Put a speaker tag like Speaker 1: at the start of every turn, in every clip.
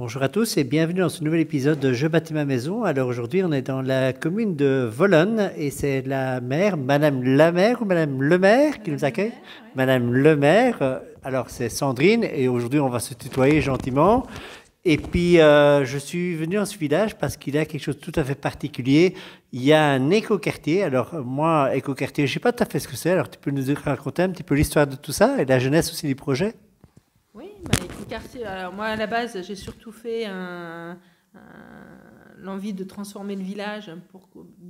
Speaker 1: Bonjour à tous et bienvenue dans ce nouvel épisode de Je bâtis ma maison. Alors aujourd'hui, on est dans la commune de Volonne et c'est la maire, Madame la maire ou Madame le maire qui nous accueille. Madame le maire, alors c'est Sandrine et aujourd'hui on va se tutoyer gentiment. Et puis je suis venu dans ce village parce qu'il y a quelque chose de tout à fait particulier. Il y a un écoquartier. Alors moi, écoquartier, je ne sais pas tout à fait ce que c'est. Alors tu peux nous raconter un petit peu l'histoire de tout ça et la jeunesse aussi du projet?
Speaker 2: Oui, écoquartier. Alors moi, à la base, j'ai surtout fait l'envie de transformer le village pour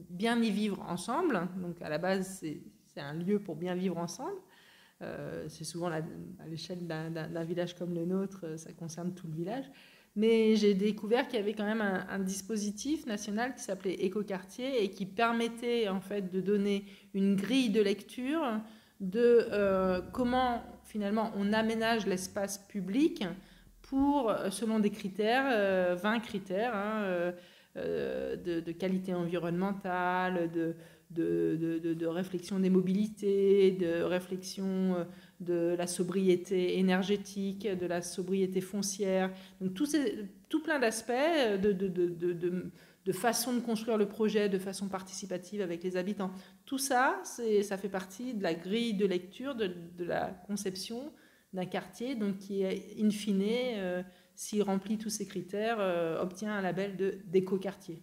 Speaker 2: bien y vivre ensemble. Donc à la base, c'est un lieu pour bien vivre ensemble. C'est souvent à l'échelle d'un village comme le nôtre, ça concerne tout le village. Mais j'ai découvert qu'il y avait quand même un dispositif national qui s'appelait Écoquartier et qui permettait en fait de donner une grille de lecture de comment finalement on aménage l'espace public pour, selon des critères, 20 critères de qualité environnementale, de réflexion des mobilités, de réflexion de la sobriété énergétique, de la sobriété foncière. Donc tout plein d'aspects de façon de construire le projet de façon participative avec les habitants. Tout ça, ça fait partie de la grille de lecture de la conception d'un quartier, donc qui est in fine, s'il remplit tous ces critères, obtient un label d'écoquartier.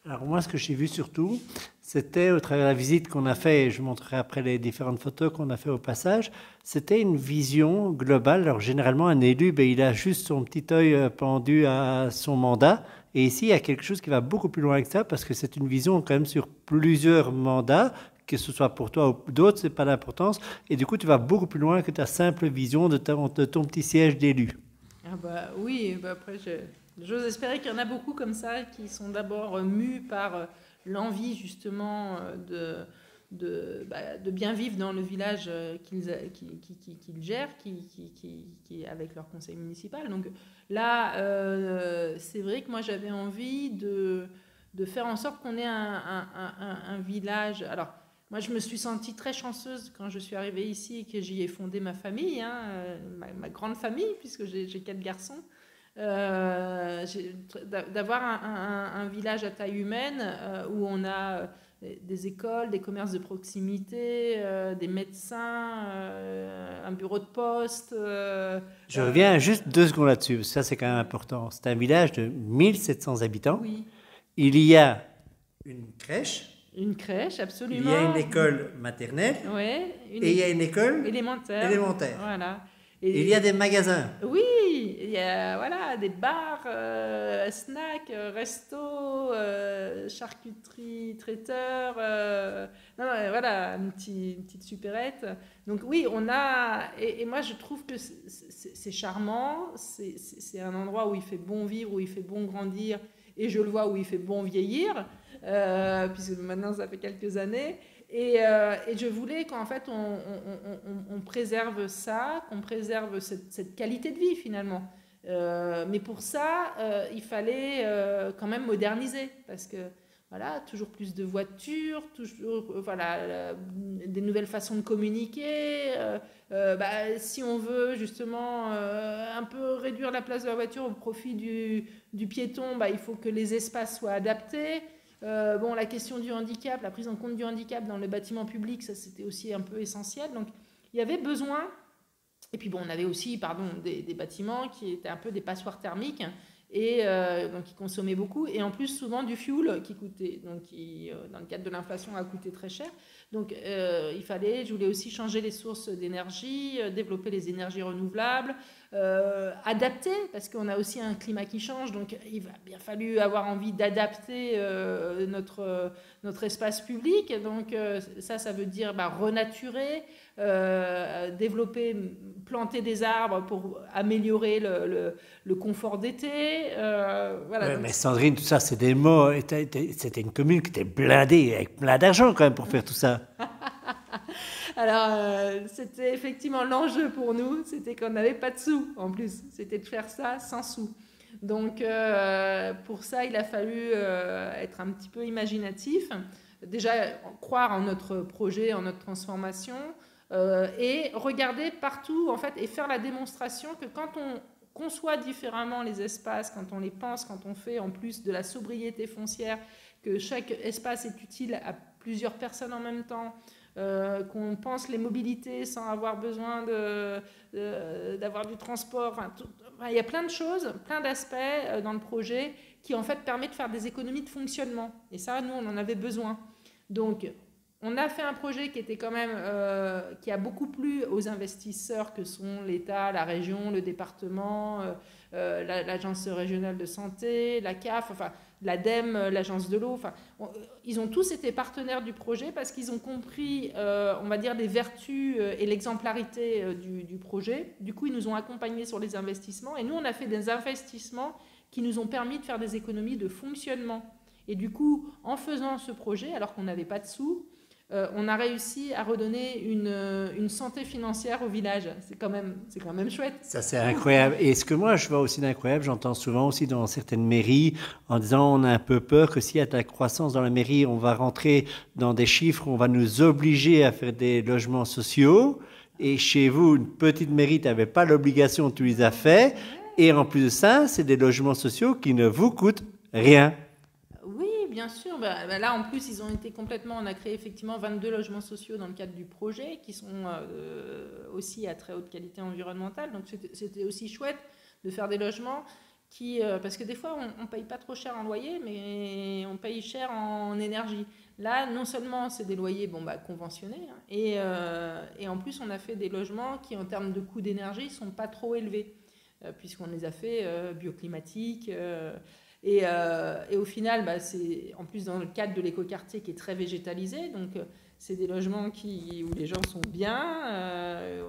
Speaker 1: Alors moi, ce que j'ai vu surtout, c'était au travers de la visite qu'on a fait, et je montrerai après les différentes photos qu'on a fait au passage, c'était une vision globale. Alors généralement, un élu, il a juste son petit œil pendu à son mandat. Et ici, il y a quelque chose qui va beaucoup plus loin que ça, parce que c'est une vision quand même sur plusieurs mandats, que ce soit pour toi ou d'autres, c'est pas d'importance. Et du coup, tu vas beaucoup plus loin que ta simple vision de ton petit siège d'élu.
Speaker 2: Ah bah oui, après, j'ose espérer qu'il y en a beaucoup comme ça qui sont d'abord mus par l'envie justement de bien vivre dans le village qu'ils gèrent, avec leur conseil municipal. Donc là, c'est vrai que moi j'avais envie de faire en sorte qu'on ait un village. Alors, moi, je me suis sentie très chanceuse quand je suis arrivée ici et que j'y ai fondé ma famille, ma grande famille, puisque j'ai 4 garçons. D'avoir un village à taille humaine où on a des écoles, des commerces de proximité, des médecins, un bureau de poste.
Speaker 1: Je reviens juste 2 secondes là-dessus, parce que ça c'est quand même important. C'est un village de 1700 habitants.
Speaker 2: Oui.
Speaker 1: Il y a une crèche.
Speaker 2: Une crèche, absolument.
Speaker 1: Il y a une école maternelle.
Speaker 2: Ouais,
Speaker 1: et il y a une école
Speaker 2: élémentaire. Voilà.
Speaker 1: Et il y a des magasins.
Speaker 2: Oui, il y a voilà, des bars, snacks, restos, charcuterie, traiteur. Voilà, une petite supérette. Donc oui, on a... Et moi, je trouve que c'est charmant. C'est un endroit où il fait bon vivre, où il fait bon grandir. Et je le vois où il fait bon vieillir, puisque maintenant, ça fait quelques années. Et je voulais qu'en fait on préserve ça, qu'on préserve cette qualité de vie finalement. Mais pour ça, il fallait quand même moderniser, parce que voilà, toujours plus de voitures, toujours des nouvelles façons de communiquer. Si on veut justement un peu réduire la place de la voiture au profit du piéton, il faut que les espaces soient adaptés. La question du handicap, la prise en compte du handicap dans le bâtiment public, ça c'était aussi un peu essentiel. Donc il y avait besoin. Et puis on avait aussi des bâtiments qui étaient un peu des passoires thermiques et donc qui consommaient beaucoup, et en plus souvent du fuel qui coûtait, donc qui dans le cadre de l'inflation a coûté très cher. Donc je voulais aussi changer les sources d'énergie, développer les énergies renouvelables, adapter, parce qu'on a aussi un climat qui change, donc il va bien fallu avoir envie d'adapter notre espace public. Donc ça veut dire renaturer, développer, planter des arbres pour améliorer le confort d'été. Voilà.
Speaker 1: Ouais, mais Sandrine, tout ça, c'est des mots. C'était une commune qui était blindée, avec plein d'argent quand même pour faire tout ça.
Speaker 2: Alors, c'était effectivement l'enjeu pour nous, c'était qu'on n'avait pas de sous en plus. C'était de faire ça sans sous. Donc, pour ça, il a fallu être un petit peu imaginatif. Déjà, croire en notre projet, en notre transformation, et regarder partout, en fait, et faire la démonstration que quand conçoit différemment les espaces, quand on les pense, quand on fait en plus de la sobriété foncière, que chaque espace est utile à plusieurs personnes en même temps, qu'on pense les mobilités sans avoir besoin d'avoir du transport. Il y a plein de choses, plein d'aspects dans le projet qui en fait permet de faire des économies de fonctionnement. Et ça, nous, on en avait besoin. Donc, on a fait un projet qui était quand même, qui a beaucoup plu aux investisseurs que sont l'État, la région, le département, l'agence régionale de santé, la CAF, enfin l'ADEME, l'agence de l'eau. Enfin, ils ont tous été partenaires du projet parce qu'ils ont compris, on va dire, les vertus et l'exemplarité du projet. Du coup, ils nous ont accompagnés sur les investissements et nous, on a fait des investissements qui nous ont permis de faire des économies de fonctionnement. Et du coup, en faisant ce projet, alors qu'on n'avait pas de sous, on a réussi à redonner une santé financière au village. C'est quand même chouette.
Speaker 1: Ça, c'est incroyable. Et ce que moi, je vois aussi d'incroyable, j'entends souvent aussi dans certaines mairies, en disant on a un peu peur que s'il y a de la croissance dans la mairie, on va rentrer dans des chiffres, on va nous obliger à faire des logements sociaux. Et chez vous, une petite mairie, tu n'avais pas l'obligation, tu les as fait. Et en plus de ça, c'est des logements sociaux qui ne vous coûtent rien.
Speaker 2: Bien sûr, là en plus ils ont été complètement, on a créé effectivement 22 logements sociaux dans le cadre du projet qui sont aussi à très haute qualité environnementale, donc c'était aussi chouette de faire des logements qui, parce que des fois on ne paye pas trop cher en loyer mais on paye cher en énergie. Là non seulement c'est des loyers conventionnés et en plus on a fait des logements qui en termes de coût d'énergie sont pas trop élevés puisqu'on les a fait bioclimatiques. Et au final, c'est en plus dans le cadre de l'écoquartier qui est très végétalisé, donc c'est des logements où les gens sont bien.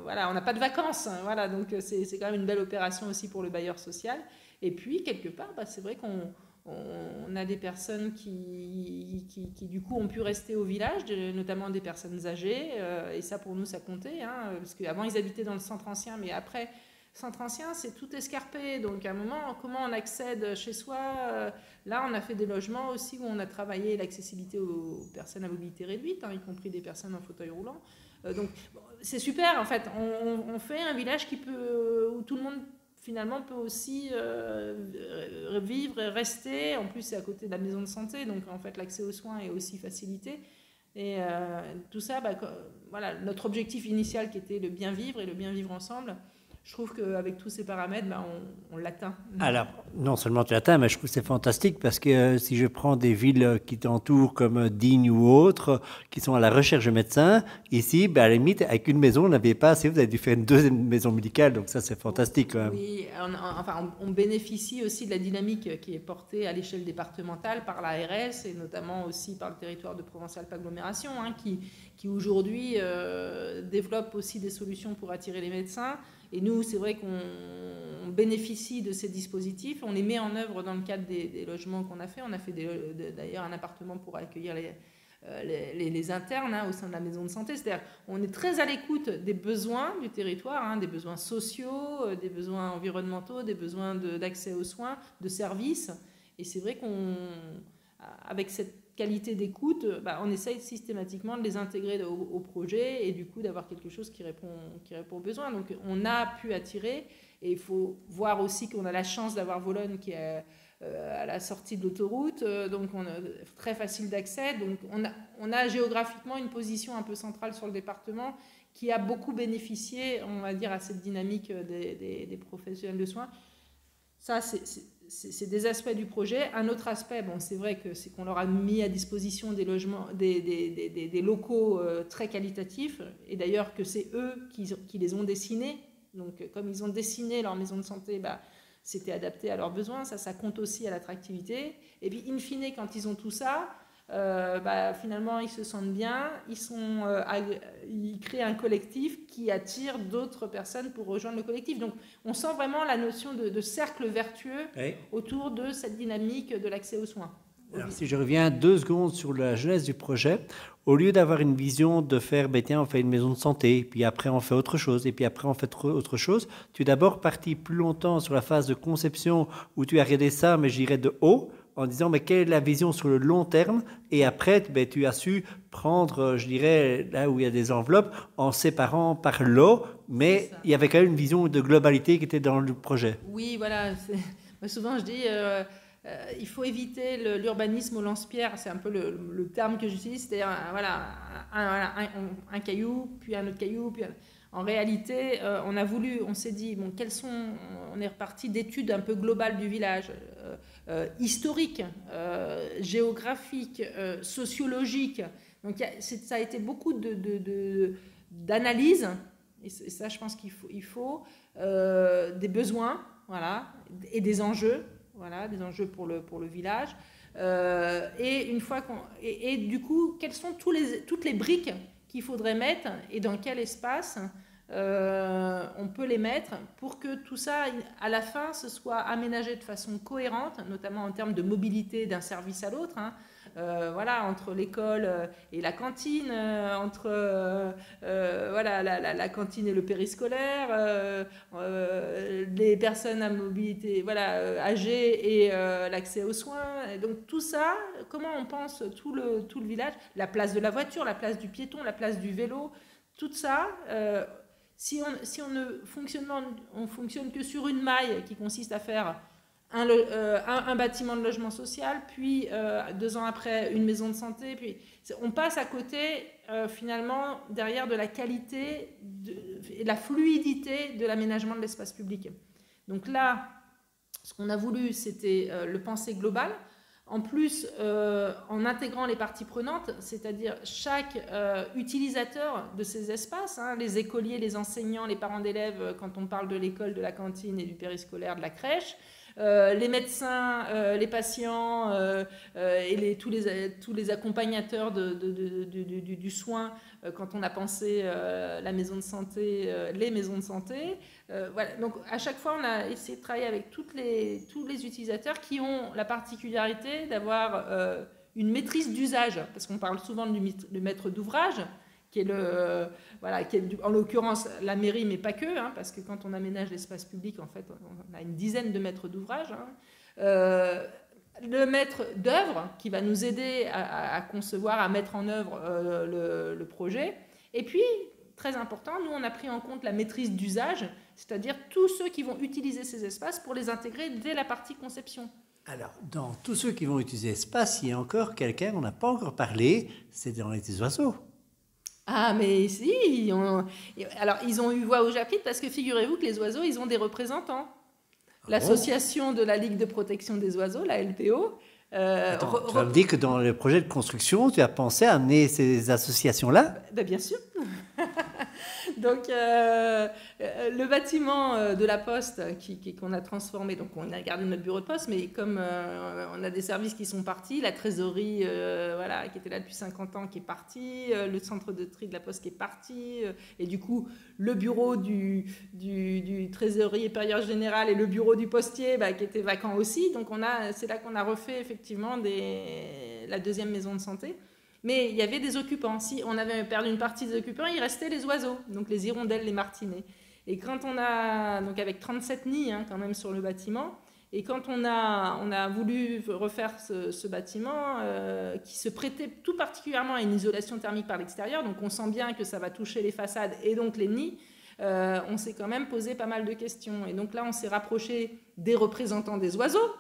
Speaker 2: Voilà, on n'a pas de vacances, hein, voilà, donc c'est quand même une belle opération aussi pour le bailleur social. Et puis quelque part, c'est vrai qu'on a des personnes qui du coup ont pu rester au village, notamment des personnes âgées, et ça pour nous ça comptait, hein, parce qu'avant ils habitaient dans le centre ancien, mais après centre ancien, c'est tout escarpé. Donc, à un moment, comment on accède chez soi? Là, on a fait des logements aussi où on a travaillé l'accessibilité aux personnes à mobilité réduite, hein, y compris des personnes en fauteuil roulant. Donc, c'est super, en fait. On fait un village où tout le monde, finalement, peut aussi vivre et rester. En plus, c'est à côté de la maison de santé. Donc, en fait, l'accès aux soins est aussi facilité. Et tout ça, voilà, notre objectif initial qui était le bien vivre et le bien vivre ensemble, je trouve qu'avec tous ces paramètres, on l'atteint.
Speaker 1: Alors, non seulement tu l'atteins, mais je trouve que c'est fantastique parce que si je prends des villes qui t'entourent comme Digne ou autres, qui sont à la recherche de médecins, ici, à la limite, avec une maison, on n'avait pas assez, vous avez dû faire une deuxième maison médicale, donc ça c'est fantastique quand même.
Speaker 2: Oui, on bénéficie aussi de la dynamique qui est portée à l'échelle départementale par l'ARS et notamment aussi par le territoire de Provence-Alpes-Agglomération, hein, qui aujourd'hui développe aussi des solutions pour attirer les médecins. Et nous, c'est vrai qu'on bénéficie de ces dispositifs, on les met en œuvre dans le cadre des logements qu'on a fait. On a fait d'ailleurs un appartement pour accueillir les internes, hein, au sein de la maison de santé. C'est-à-dire on est très à l'écoute des besoins du territoire, hein, des besoins sociaux, des besoins environnementaux, des besoins d'accès aux soins, de services. Et c'est vrai qu'avec cette qualité d'écoute, on essaye systématiquement de les intégrer au projet et du coup d'avoir quelque chose qui répond aux besoins. Donc on a pu attirer, et il faut voir aussi qu'on a la chance d'avoir Vologne qui est à la sortie de l'autoroute, donc on a très facile d'accès. Donc on a géographiquement une position un peu centrale sur le département qui a beaucoup bénéficié, on va dire, à cette dynamique des professionnels de soins. Ça, c'est des aspects du projet. Un autre aspect, c'est vrai que c'est qu'on leur a mis à disposition des logements, des locaux très qualitatifs, et d'ailleurs que c'est eux qui les ont dessinés. Donc, comme ils ont dessiné leur maison de santé, c'était adapté à leurs besoins. Ça compte aussi à l'attractivité. Et puis, in fine, quand ils ont tout ça, finalement, ils se sentent bien. Ils créent un collectif qui attire d'autres personnes pour rejoindre le collectif. Donc, on sent vraiment la notion de cercle vertueux autour de cette dynamique de l'accès aux soins.
Speaker 1: Alors, si je reviens 2 secondes sur la jeunesse du projet, au lieu d'avoir une vision de faire, tiens, on fait une maison de santé, puis après on fait autre chose, et puis après on fait autre chose, tu es d'abord parti plus longtemps sur la phase de conception où tu as regardé ça, mais je dirais de haut, en disant mais quelle est la vision sur le long terme, et après tu as su prendre, je dirais, là où il y a des enveloppes, en séparant par lot mais il y avait quand même une vision de globalité qui était dans le projet.
Speaker 2: Oui, voilà. Moi, souvent, je dis, il faut éviter l'urbanisme au lance-pierre. C'est un peu le terme que j'utilise. C'est-à-dire, voilà, un caillou, puis un autre caillou, puis en réalité, on s'est dit, bon, on est reparti d'études un peu globales du village, historiques, géographiques, sociologiques. Donc, ça a été beaucoup d'analyse, et ça, je pense qu'il faut des besoins, voilà, et des enjeux, voilà, des enjeux pour le village. Et une fois et du coup, quelles sont toutes les briques qu'il faudrait mettre et dans quel espace on peut les mettre pour que tout ça, à la fin, se soit aménagé de façon cohérente, notamment en termes de mobilité d'un service à l'autre, hein. Voilà, entre l'école et la cantine, entre voilà, la cantine et le périscolaire, les personnes à mobilité voilà, âgées et l'accès aux soins. Et donc tout ça, comment on pense tout le village, la place de la voiture, la place du piéton, la place du vélo, tout ça, si on ne fonctionne que sur une maille qui consiste à faire un bâtiment de logement social, puis 2 ans après une maison de santé, puis on passe à côté finalement derrière de la qualité et de la fluidité de l'aménagement de l'espace public. Donc là, ce qu'on a voulu, c'était le penser global. En plus, en intégrant les parties prenantes, c'est-à-dire chaque utilisateur de ces espaces, hein, les écoliers, les enseignants, les parents d'élèves, quand on parle de l'école, de la cantine et du périscolaire, de la crèche, les médecins, les patients et tous les accompagnateurs du soin quand on a pensé la maison de santé, les maisons de santé. Voilà. Donc à chaque fois, on a essayé de travailler avec tous les utilisateurs qui ont la particularité d'avoir une maîtrise d'usage, parce qu'on parle souvent du maître d'ouvrage, qui est voilà, qui est en l'occurrence la mairie, mais pas que, hein, parce que quand on aménage l'espace public, en fait, on a une dizaine de maîtres d'ouvrage. Hein. Le maître d'œuvre qui va nous aider à concevoir, à mettre en œuvre le projet. Et puis, très important, nous, on a pris en compte la maîtrise d'usage, c'est-à-dire tous ceux qui vont utiliser ces espaces pour les intégrer dès la partie conception.
Speaker 1: Alors, dans tous ceux qui vont utiliser l'espace, il y a encore quelqu'un qu'on n'a pas encore parlé, c'est dans les oiseaux.
Speaker 2: Ah, mais si, alors ils ont eu voix au chapitre parce que figurez-vous que les oiseaux, ils ont des représentants. L'association de la Ligue de protection des oiseaux, la LPO.
Speaker 1: Attends, tu vas me dire que dans le projet de construction, tu as pensé à amener ces associations-là ?
Speaker 2: Ben, bien sûr. Donc, le bâtiment de la Poste qu'on a transformé, donc on a gardé notre bureau de poste, mais comme on a des services qui sont partis, la trésorerie voilà, qui était là depuis 50 ans qui est partie, le centre de tri de la Poste qui est parti, et du coup, le bureau du trésorier payeur général et le bureau du postier qui étaient vacants aussi. Donc, c'est là qu'on a refait effectivement la deuxième maison de santé. Mais il y avait des occupants. Si on avait perdu une partie des occupants, il restait les oiseaux, donc les hirondelles, les martinets. Et quand on a, donc avec 37 nids hein, quand même sur le bâtiment, et quand on a voulu refaire ce bâtiment qui se prêtait tout particulièrement à une isolation thermique par l'extérieur, donc on sent bien que ça va toucher les façades et donc les nids, on s'est quand même posé pas mal de questions. Et donc là, on s'est rapproché des représentants des oiseaux,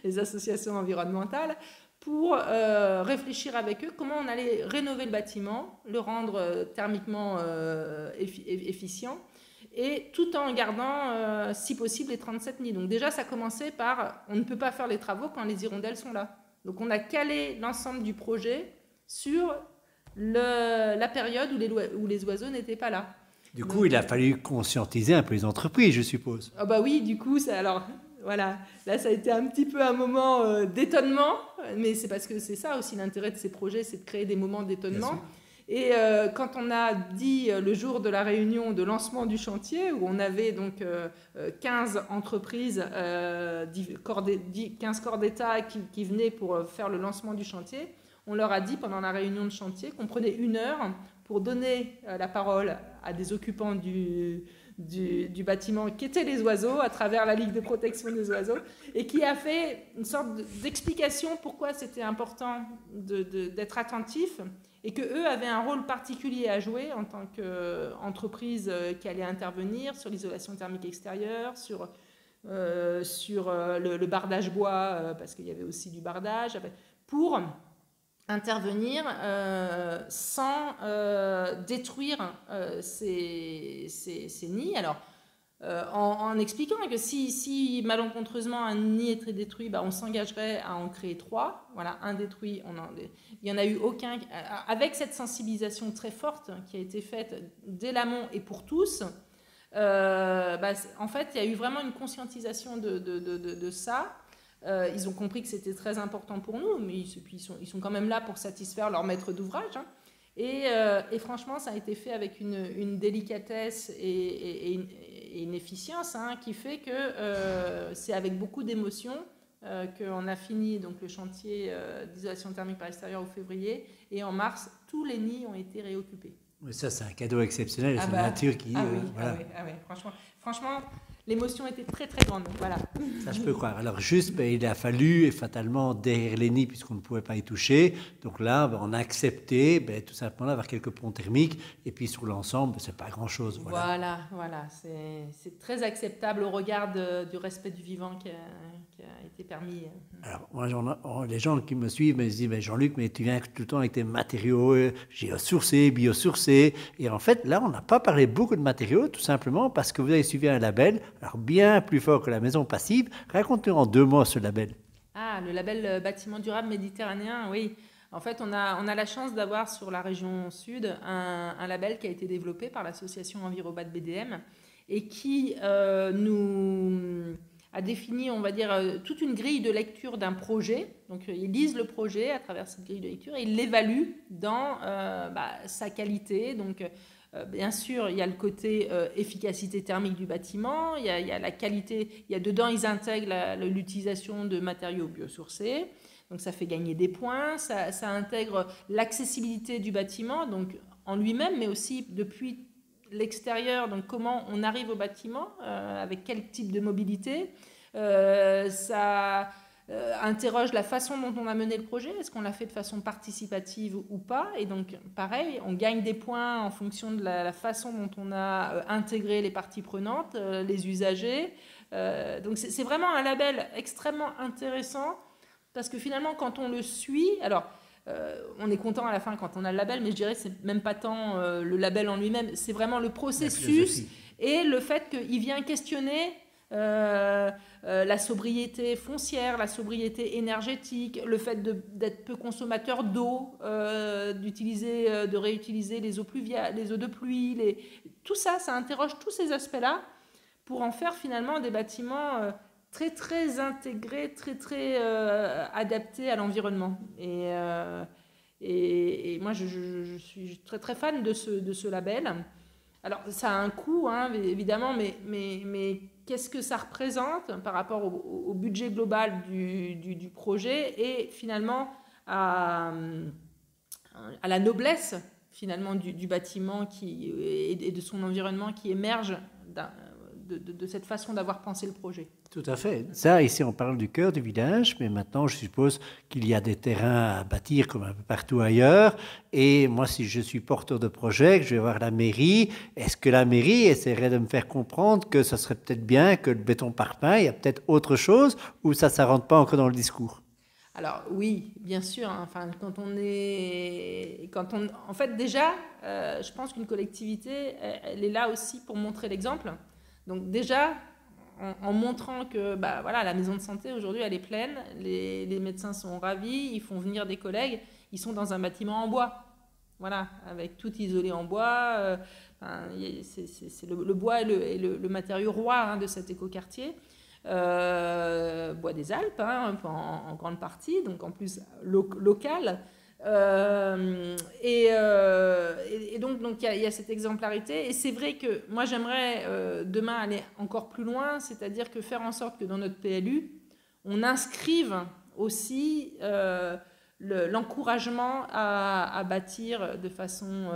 Speaker 2: les associations environnementales, pour réfléchir avec eux comment on allait rénover le bâtiment, le rendre thermiquement efficient, et tout en gardant, si possible, les 37 nids. Donc déjà, ça commençait par, on ne peut pas faire les travaux quand les hirondelles sont là. Donc on a calé l'ensemble du projet sur la période où les oiseaux n'étaient pas là.
Speaker 1: Du coup, il a fallu conscientiser un peu les entreprises, je suppose.
Speaker 2: Ah bah oui, du coup, alors... Voilà, là ça a été un petit peu un moment d'étonnement, mais c'est parce que c'est ça aussi l'intérêt de ces projets, c'est de créer des moments d'étonnement. Et quand on a dit le jour de la réunion de lancement du chantier, où on avait donc 15 entreprises, 15 corps d'État qui venaient pour faire le lancement du chantier, on leur a dit pendant la réunion de chantier qu'on prenait 1 heure pour donner la parole à des occupants du bâtiment qui étaient les oiseaux à travers la Ligue de protection des oiseaux et qui a fait une sorte d'explication pourquoi c'était important d'être attentif et qu'eux avaient un rôle particulier à jouer en tant qu'entreprise qui allait intervenir sur l'isolation thermique extérieure, sur le bardage bois, parce qu'il y avait aussi du bardage, pour intervenir sans détruire ces nids. Alors, en expliquant que si malencontreusement un nid est très détruit, on s'engagerait à en créer 3. Voilà, un détruit, il n'y en a eu aucun. Avec cette sensibilisation très forte qui a été faite dès l'amont et pour tous, en fait, il y a eu vraiment une conscientisation de ça. Ils ont compris que c'était très important pour nous, mais ils sont quand même là pour satisfaire leur maître d'ouvrage. Hein. Et franchement, ça a été fait avec une délicatesse et une efficience qui fait que c'est avec beaucoup d'émotion qu'on a fini donc, le chantier d'isolation thermique par l'extérieur au février. Et en mars, tous les nids ont été réoccupés.
Speaker 1: Mais ça, c'est un cadeau exceptionnel. C'est la nature qui...
Speaker 2: voilà. Franchement, l'émotion était très très grande. Voilà.
Speaker 1: Ça, je peux croire. Alors juste, il a fallu, fatalement, derrière les nids, puisqu'on ne pouvait pas y toucher. Donc là, on a accepté tout simplement d'avoir quelques ponts thermiques. Et puis sur l'ensemble, c'est pas grand-chose.
Speaker 2: Voilà. C'est très acceptable au regard du respect du vivant qui a été permis.
Speaker 1: Alors, moi, les gens qui me suivent me disent, Jean-Luc, mais tu viens tout le temps avec tes matériaux géosourcés, biosourcés. Et en fait, là, on n'a pas parlé beaucoup de matériaux, tout simplement parce que vous avez suivi un label, alors bien plus fort que la maison passive. Raconte-nous en 2 mots ce label.
Speaker 2: Le label bâtiment durable méditerranéen, oui. En fait, on a la chance d'avoir sur la région sud un label qui a été développé par l'association Envirobat BDM et qui nous a défini, on va dire, toute une grille de lecture d'un projet. Donc, ils lisent le projet à travers cette grille de lecture et ils l'évaluent dans sa qualité. Donc, bien sûr, il y a le côté efficacité thermique du bâtiment, il y a la qualité, dedans, ils intègrent l'utilisation de matériaux biosourcés. Donc, ça fait gagner des points, ça intègre l'accessibilité du bâtiment, donc en lui-même, mais aussi depuis l'extérieur, donc comment on arrive au bâtiment, avec quel type de mobilité. Ça interroge la façon dont on a mené le projet, est-ce qu'on l'a fait de façon participative ou pas, et donc pareil, on gagne des points en fonction de la façon dont on a intégré les parties prenantes, les usagers. Donc c'est vraiment un label extrêmement intéressant, parce que finalement quand on le suit, alors on est content à la fin quand on a le label, mais je dirais que c'est même pas tant le label en lui-même, c'est vraiment le processus et le fait qu'il vient questionner la sobriété foncière, la sobriété énergétique, le fait d'être peu consommateur d'eau, de réutiliser les eaux pluviales, les eaux de pluie, tout ça, ça interroge tous ces aspects-là pour en faire finalement des bâtiments très très intégrés, très très adaptés à l'environnement. Et moi, je suis très très fan de ce label. Alors, ça a un coût, évidemment, mais qu'est-ce que ça représente par rapport au budget global du projet et finalement à la noblesse finalement du bâtiment et de son environnement qui émerge de cette façon d'avoir pensé le projet.
Speaker 1: Tout à fait. Ça, ici, on parle du cœur du village, mais maintenant, je suppose qu'il y a des terrains à bâtir comme un peu partout ailleurs. Et moi, si je suis porteur de projet, que je vais voir la mairie, est-ce que la mairie essaierait de me faire comprendre que ça serait peut-être bien que le béton parpaing, il y a peut-être autre chose, ou ça ne rentre pas encore dans le discours?
Speaker 2: Alors oui, bien sûr. Enfin, en fait, déjà, je pense qu'une collectivité, elle est là aussi pour montrer l'exemple. Donc déjà, en montrant que la maison de santé aujourd'hui elle est pleine, les médecins sont ravis, ils font venir des collègues, ils sont dans un bâtiment en bois, voilà, avec tout isolé en bois. C'est le bois est le matériau roi de cet écoquartier. Bois des Alpes, en grande partie, donc en plus local. Et donc il y a cette exemplarité, et c'est vrai que moi j'aimerais demain aller encore plus loin, c'est-à-dire que faire en sorte que dans notre PLU on inscrive aussi l'encouragement à bâtir de façon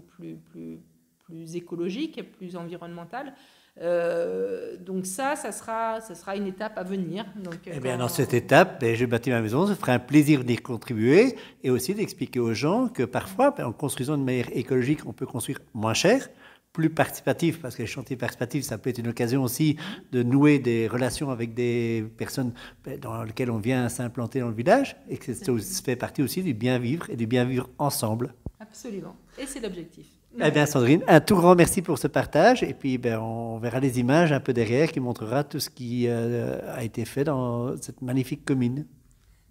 Speaker 2: plus écologique, plus environnementale, Donc ça sera une étape à venir. Donc,
Speaker 1: Eh bien, dans cette étape, Je bâtis ma maison, ça ferait un plaisir d'y contribuer et aussi d'expliquer aux gens que parfois, en construisant de manière écologique, on peut construire moins cher, plus participatif, parce que les chantiers participatifs, ça peut être une occasion aussi de nouer des relations avec des personnes dans lesquelles on vient s'implanter dans le village, et que ça fait partie aussi du bien vivre et du bien vivre ensemble.
Speaker 2: Absolument. Et c'est l'objectif.
Speaker 1: Eh bien, Sandrine, un tout grand merci pour ce partage. Et puis, on verra les images un peu derrière qui montrera tout ce qui a été fait dans cette magnifique commune.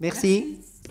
Speaker 1: Merci.
Speaker 2: Merci.